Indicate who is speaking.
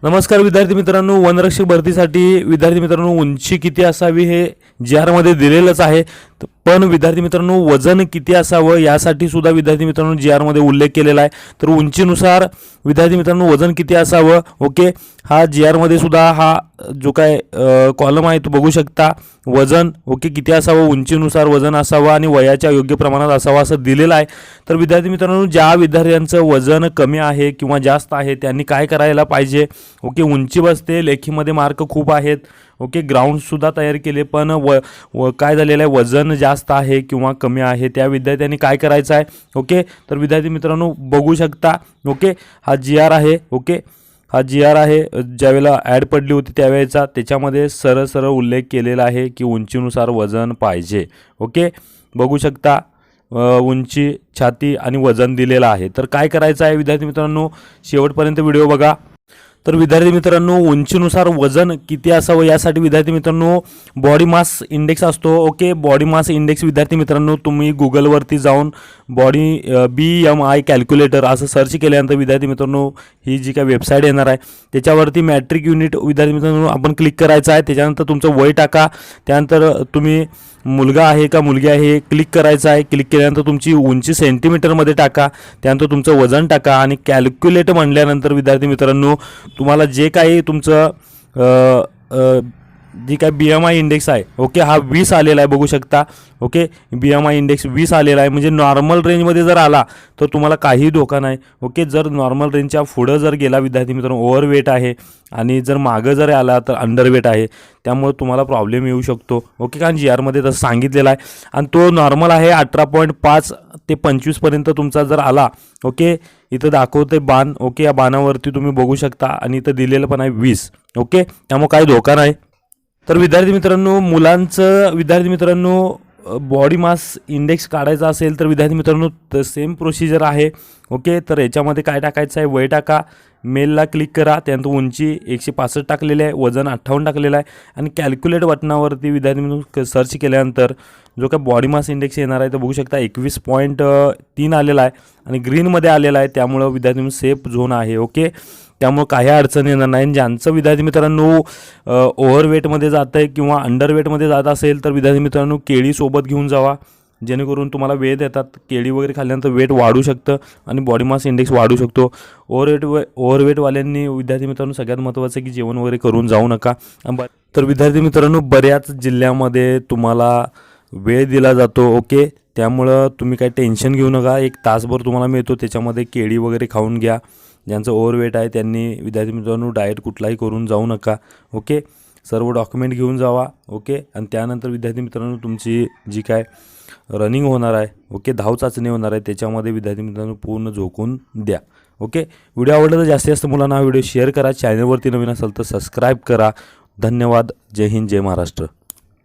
Speaker 1: नमस्कार विद्यार्थी मित्रांनो, वनरक्षक भरतीसाठी विद्यार्थी मित्रांनो उंची किती असावी हे जी मध्ये दिलेलंच आहे. पण विद्यार्थी मित्रांनो वजन किती असावं यासाठी सुद्धा विद्यार्थी मित्रांनो जी मध्ये उल्लेख केलेला आहे. तर उंचीनुसार विद्यार्थी मित्रांनो वजन किती असावं, ओके, हा जी मध्ये सुद्धा हा जो काय कॉलम आहे तो बघू शकता. वजन ओके किती असावं, उंचीनुसार वजन असावं आणि वयाच्या योग्य प्रमाणात असावं असं दिलेलं आहे. तर विद्यार्थी मित्रांनो ज्या विद्यार्थ्यांचं वजन कमी आहे किंवा जास्त आहे त्यांनी काय करायला पाहिजे, ओके, उंची बसते, लेखीमध्ये मार्क खूप आहेत, ओके, ग्राउंडसुद्धा तयार केले, पण काय झालेलं आहे वजन जास्त आहे किंवा कमी आहे त्या विद्यार्थ्यांनी काय करायचं आहे, ओके. तर विद्यार्थी मित्रांनो बघू शकता, ओके, हा जी आहे, ओके, हा जी आहे ज्यावेळेला ॲड पडली होती त्यावेळेचा त्याच्यामध्ये सरळ उल्लेख केलेला आहे की उंचीनुसार वजन पाहिजे, ओके. बघू शकता उंची, छाती आणि वजन दिलेलं आहे. तर काय करायचं आहे विद्यार्थी मित्रांनो, शेवटपर्यंत व्हिडिओ बघा. तर विद्यार्थी मित्रांनो उंचीनुसार वजन किती असावं यासाठी विद्यार्थी मित्रांनो बॉडी मास इंडेक्स असतो, ओके. बॉडी मास इंडेक्स विद्यार्थी मित्रांनो तुम्ही गुगलवरती जाऊन बॉडी BMI कॅल्क्युलेटर असं सर्च केल्यानंतर विद्यार्थी मित्रांनो ही जी काय वेबसाईट येणार आहे त्याच्यावरती मॅट्रिक युनिट विद्यार्थी मित्रांनो आपण क्लिक करायचं आहे. त्याच्यानंतर तुमचं वय टाका, त्यानंतर तुम्ही मुलगा आहे का मुलगी आहे हे क्लिक करायचं आहे. क्लिक केल्यानंतर तुमची उंची सेंटीमीटरमध्ये टाका, त्यानंतर तुमचं वजन टाका आणि कॅल्क्युलेट म्हणल्यानंतर विद्यार्थी मित्रांनो तुम्हाला जे काही तुमचं जी काय BMI इंडेक्स आहे, ओके, हा 20 आलेला आहे बघू शकता, ओके. BMI इंडेक्स 20 आलेला आहे म्हणजे नॉर्मल रेंजमध्ये जर आला तर तुम्हाला काही धोका नाही, ओके. जर नॉर्मल रेंजच्या पुढं जर गेला विद्यार्थी मित्रांनो ओव्हरवेट आहे आणि जर मागं जर आला तर अंडरवेट आहे, त्यामुळे तुम्हाला प्रॉब्लेम येऊ शकतो, ओके. कारण जी मध्ये तसं सांगितलेलं आहे आणि तो नॉर्मल आहे 18.5 ते 25पर्यंत तुमचा जर आला, ओके, इथं दाखवते बाण, ओके, या बाणावरती तुम्ही बघू शकता आणि इथं दिलेलं पण आहे 20, ओके. त्यामुळे काही धोका नाही. तर विद्यार्थी मित्रांनो मुलांचं विद्यार्थी मित्रांनो बॉडी मास इंडेक्स काढायचा असेल तर विद्यार्थी मित्रांनो सेम प्रोसिजर आहे, ओके. तर याच्यामध्ये काय टाकायचं आहे, वय टाका, मेलला क्लिक करा, त्यानंतर उंची 165 टाकलेली आहे, वजन 58 टाकलेलं आहे आणि कॅल्क्युलेट बटनावरती विद्यार्थी मित्रांनो सर्च केल्यानंतर जो काय बॉडी मास इंडेक्स येणार आहे तो बघू शकता 21.3 आलेला आहे आणि ग्रीनमध्ये आलेला आहे, त्यामुळं विद्यार्थी मित्रांनो सेफ झोन आहे, ओके. त्यामुळे काही अडचण येणार नाही. ज्यांचं विद्यार्थी मित्रांनो ओव्हरवेटमध्ये जातं आहे किंवा अंडरवेटमध्ये जात असेल तर विद्यार्थी मित्रांनो केळी सोबत घेऊन जावा, जेणेकरून तुम्हाला वेट येतात. केळी वगैरे खाल्ल्यानंतर वेट वाढू शकतं आणि बॉडी मास इंडेक्स वाढू शकतो. ओव्हरवेटवाल्यांनी विद्यार्थी मित्रांनो सगळ्यात महत्त्वाचं की जेवण वगैरे करून जाऊ नका. तर विद्यार्थी मित्रांनो बऱ्याच जिल्ह्यामध्ये तुम्हाला वेळ दिला जातो, ओके. त्यामुळं तुम्ही काही टेन्शन घेऊ नका, 1 तासभर तुम्हाला मिळतो, त्याच्यामध्ये केळी वगैरे खाऊन घ्या. ज्यांचं ओव्हरवेट आहे त्यांनी विद्यार्थी मित्रांनो डाएट कुठलाही करून जाऊ नका, ओके. सर्व डॉक्युमेंट घेऊन जावा, ओके. आणि त्यानंतर विद्यार्थी मित्रांनो तुमची जी काय रनिंग होणार आहे, ओके, धाव चाचणी होणार आहे त्याच्यामध्ये विद्यार्थी मित्रांनो पूर्ण झोकून द्या, ओके. व्हिडिओ आवडला तर जास्तीत जास्त मुलांना हा व्हिडिओ शेअर करा. चॅनलवरती नवीन असेल तर सबस्क्राईब करा. धन्यवाद. जय हिंद, जय महाराष्ट्र.